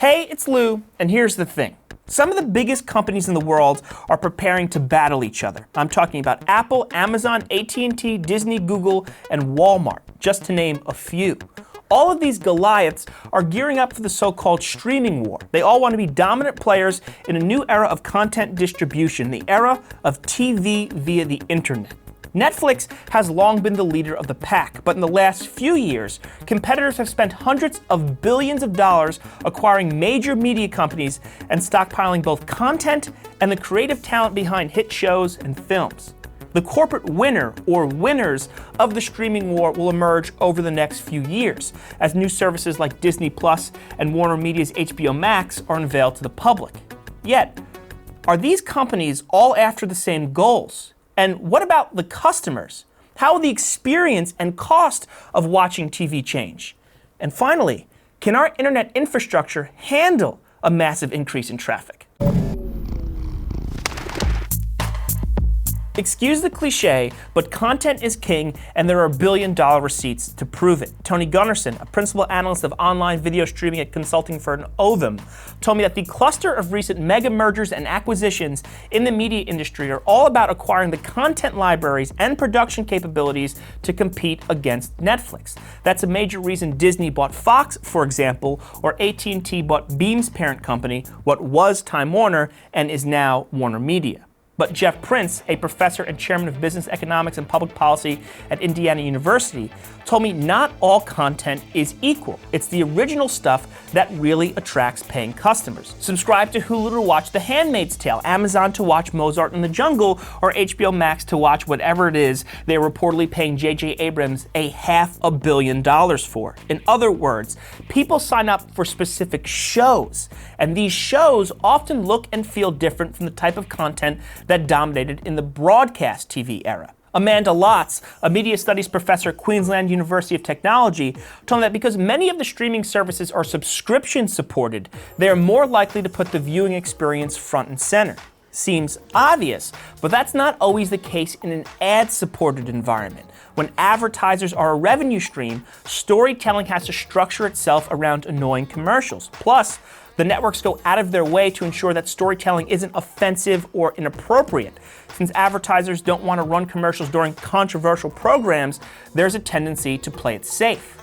Hey, it's Lou, and here's the thing. Some of the biggest companies in the world are preparing to battle each other. I'm talking about Apple, Amazon, AT&T, Disney, Google, and Walmart, just to name a few. All of these Goliaths are gearing up for the so-called streaming war. They all want to be dominant players in a new era of content distribution, the era of TV via the internet. Netflix has long been the leader of the pack, but in the last few years, competitors have spent hundreds of billions of dollars acquiring major media companies and stockpiling both content and the creative talent behind hit shows and films. The corporate winner or winners of the streaming war will emerge over the next few years, as new services like Disney Plus and Warner Media's HBOMax are unveiled to the public. Yet, are these companies all after the same goals? And what about the customers? How will the experience and cost of watching TV change? And finally, can our internet infrastructure handle a massive increase in traffic? Excuse the cliche, but content is king, and there are billion-dollar receipts to prove it. Tony Gunnarsson, a principal analyst of online video streaming at consulting firm Ovum, told me that the cluster of recent mega mergers and acquisitions in the media industry are all about acquiring the content libraries and production capabilities to compete against Netflix. That's a major reason Disney bought Fox, for example, or AT&T bought Beme's parent company, what was Time Warner and is now Warner Media. But Jeff Prince, a professor and chairman of business economics and public policy at Indiana University, told me not all content is equal. It's the original stuff that really attracts paying customers. Subscribe to Hulu to watch The Handmaid's Tale, Amazon to watch Mozart in the Jungle, or HBO Max to watch whatever it is they're reportedly paying J.J. Abrams $500 million for. In other words, people sign up for specific shows, and these shows often look and feel different from the type of content that dominated in the broadcast TV era. Amanda Lotz, a media studies professor at Queensland University of Technology, told me that because many of the streaming services are subscription supported, they are more likely to put the viewing experience front and center. Seems obvious, but that's not always the case in an ad-supported environment. When advertisers are a revenue stream, storytelling has to structure itself around annoying commercials. Plus, the networks go out of their way to ensure that storytelling isn't offensive or inappropriate. Since advertisers don't want to run commercials during controversial programs, there's a tendency to play it safe.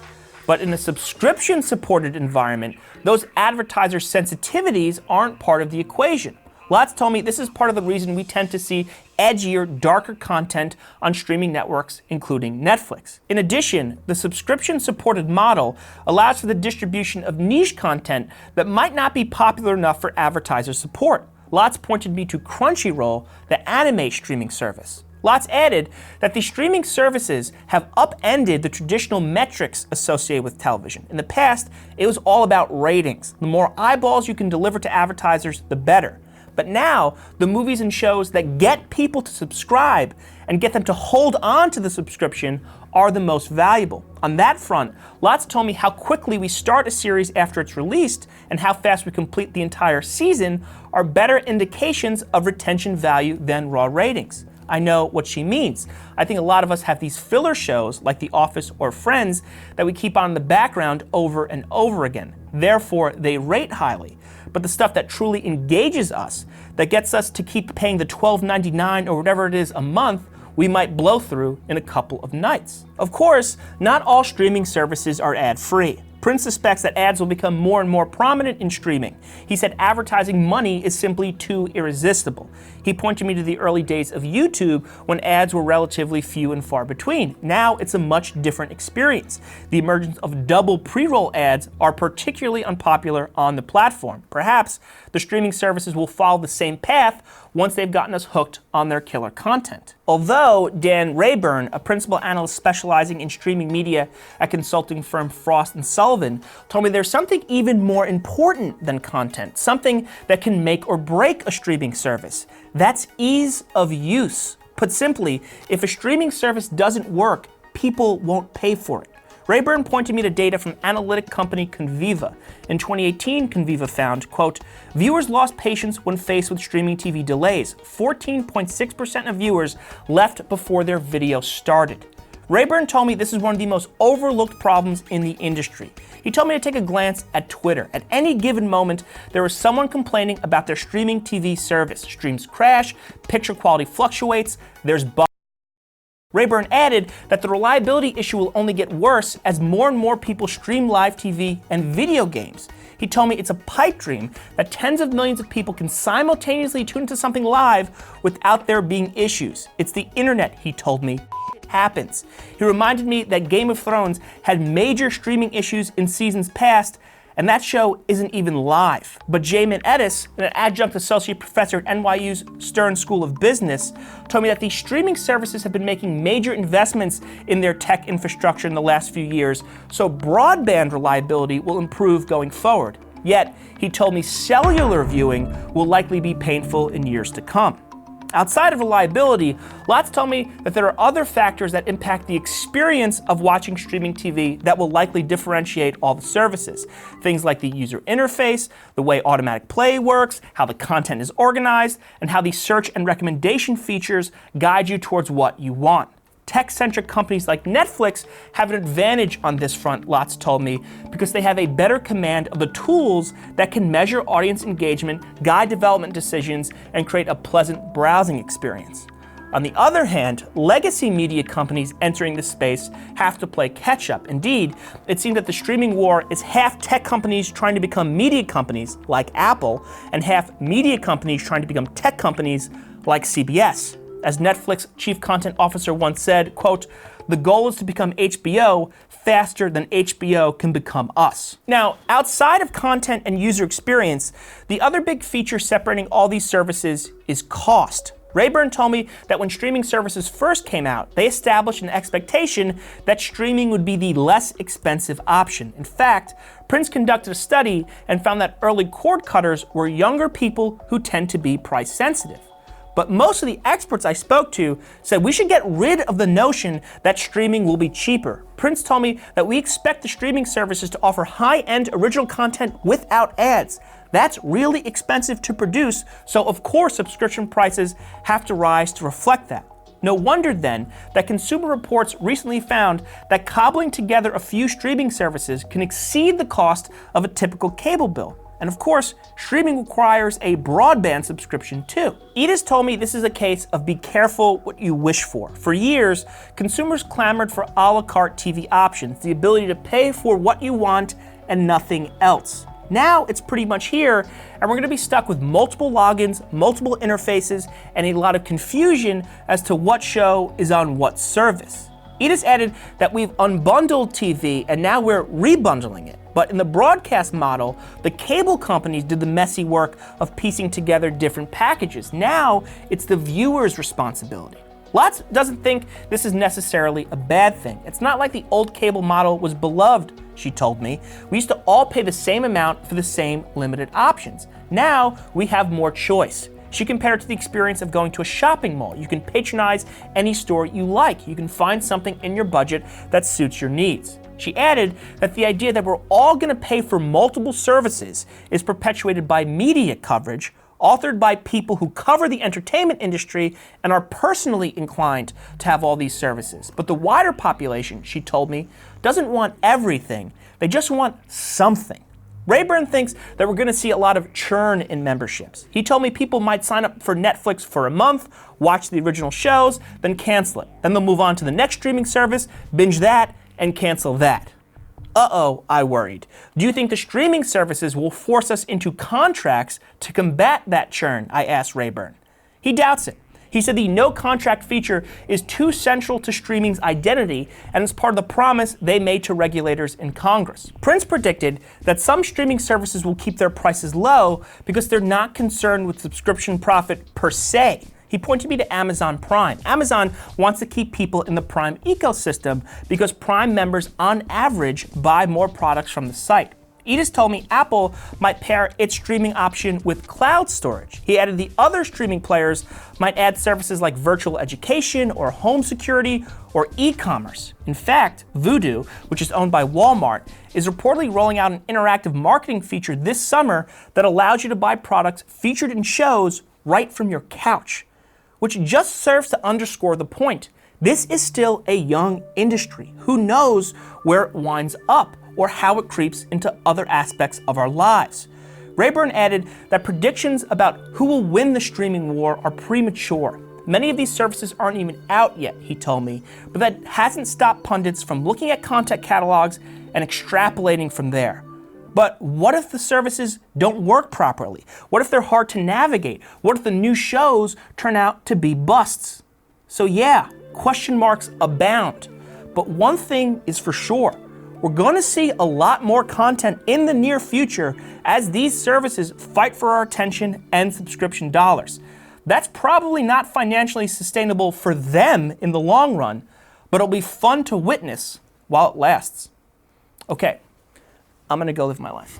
But in a subscription-supported environment, those advertiser sensitivities aren't part of the equation. Lotz told me this is part of the reason we tend to see edgier, darker content on streaming networks, including Netflix. In addition, the subscription-supported model allows for the distribution of niche content that might not be popular enough for advertiser support. Lotz pointed me to Crunchyroll, the anime streaming service. Lotz added that the streaming services have upended the traditional metrics associated with television. In the past, it was all about ratings. The more eyeballs you can deliver to advertisers, the better. But now, the movies and shows that get people to subscribe and get them to hold on to the subscription are the most valuable. On that front, Lotz told me how quickly we start a series after it's released and how fast we complete the entire season are better indications of retention value than raw ratings. I know what she means. I think a lot of us have these filler shows like The Office or Friends that we keep on in the background over and over again. Therefore, they rate highly. But the stuff that truly engages us, that gets us to keep paying the $12.99 or whatever it is a month, we might blow through in a couple of nights. Of course, not all streaming services are ad-free. Prince suspects that ads will become more and more prominent in streaming. He said advertising money is simply too irresistible. He pointed me to the early days of YouTube when ads were relatively few and far between. Now it's a much different experience. The emergence of double pre-roll ads are particularly unpopular on the platform. Perhaps the streaming services will follow the same path once they've gotten us hooked on their killer content. Although Dan Rayburn, a principal analyst specializing in streaming media at consulting firm Frost & Sullivan, told me there's something even more important than content, something that can make or break a streaming service. That's ease of use. Put simply, if a streaming service doesn't work, people won't pay for it. Rayburn pointed me to data from analytic company Conviva. In 2018, Conviva found, quote, viewers lost patience when faced with streaming TV delays. 14.6% of viewers left before their video started. Rayburn told me this is one of the most overlooked problems in the industry. He told me to take a glance at Twitter. At any given moment, there is someone complaining about their streaming TV service. Streams crash, picture quality fluctuates, there's bugs. Rayburn added that the reliability issue will only get worse as more and more people stream live TV and video games. He told me it's a pipe dream that tens of millions of people can simultaneously tune into something live without there being issues. It's the internet, he told me. It happens. He reminded me that Game of Thrones had major streaming issues in seasons past, and that show isn't even live. But Jamin Edis, an adjunct associate professor at NYU's Stern School of Business, told me that these streaming services have been making major investments in their tech infrastructure in the last few years, so broadband reliability will improve going forward. Yet, he told me cellular viewing will likely be painful in years to come. Outside of reliability, Lotz told me that there are other factors that impact the experience of watching streaming TV that will likely differentiate all the services. Things like the user interface, the way automatic play works, how the content is organized, and how the search and recommendation features guide you towards what you want. Tech-centric companies like Netflix have an advantage on this front, Lotz told me, because they have a better command of the tools that can measure audience engagement, guide development decisions, and create a pleasant browsing experience. On the other hand, legacy media companies entering the space have to play catch-up. Indeed, it seems that the streaming war is half tech companies trying to become media companies, like Apple, and half media companies trying to become tech companies, like CBS. As Netflix chief content officer once said, quote, "The goal is to become HBO faster than HBO can become us." Now, outside of content and user experience, the other big feature separating all these services is cost. Rayburn told me that when streaming services first came out, they established an expectation that streaming would be the less expensive option. In fact, Prince conducted a study and found that early cord cutters were younger people who tend to be price sensitive. But most of the experts I spoke to said we should get rid of the notion that streaming will be cheaper. Prince told me that we expect the streaming services to offer high-end original content without ads. That's really expensive to produce, so of course subscription prices have to rise to reflect that. No wonder then that Consumer Reports recently found that cobbling together a few streaming services can exceed the cost of a typical cable bill. And of course, streaming requires a broadband subscription too. Edis told me this is a case of be careful what you wish for. For years, consumers clamored for a la carte TV options, the ability to pay for what you want and nothing else. Now it's pretty much here, and we're going to be stuck with multiple logins, multiple interfaces, and a lot of confusion as to what show is on what service. Edis added that we've unbundled TV and now we're rebundling it. But in the broadcast model, the cable companies did the messy work of piecing together different packages. Now it's the viewer's responsibility. Lotz doesn't think this is necessarily a bad thing. It's not like the old cable model was beloved, she told me. We used to all pay the same amount for the same limited options. Now we have more choice. She compared it to the experience of going to a shopping mall. You can patronize any store you like. You can find something in your budget that suits your needs. She added that the idea that we're all going to pay for multiple services is perpetuated by media coverage, authored by people who cover the entertainment industry and are personally inclined to have all these services. But the wider population, she told me, doesn't want everything. They just want something. Rayburn thinks that we're going to see a lot of churn in memberships. He told me people might sign up for Netflix for a month, watch the original shows, then cancel it. Then they'll move on to the next streaming service, binge that, and cancel that. Uh-oh, I worried. Do you think the streaming services will force us into contracts to combat that churn? I asked Rayburn. He doubts it. He said the no contract feature is too central to streaming's identity and is part of the promise they made to regulators in Congress. Prince predicted that some streaming services will keep their prices low because they're not concerned with subscription profit per se. He pointed me to Amazon Prime. Amazon wants to keep people in the Prime ecosystem because Prime members on average buy more products from the site. Edis told me Apple might pair its streaming option with cloud storage. He added the other streaming players might add services like virtual education or home security or e-commerce. In fact, Vudu, which is owned by Walmart, is reportedly rolling out an interactive marketing feature this summer that allows you to buy products featured in shows right from your couch, which just serves to underscore the point. This is still a young industry. Who knows where it winds up or how it creeps into other aspects of our lives. Rayburn added that predictions about who will win the streaming war are premature. Many of these services aren't even out yet, he told me, but that hasn't stopped pundits from looking at content catalogs and extrapolating from there. But what if the services don't work properly? What if they're hard to navigate? What if the new shows turn out to be busts? So yeah, question marks abound. But one thing is for sure, we're going to see a lot more content in the near future as these services fight for our attention and subscription dollars. That's probably not financially sustainable for them in the long run, but it'll be fun to witness while it lasts. Okay, I'm gonna go live my life.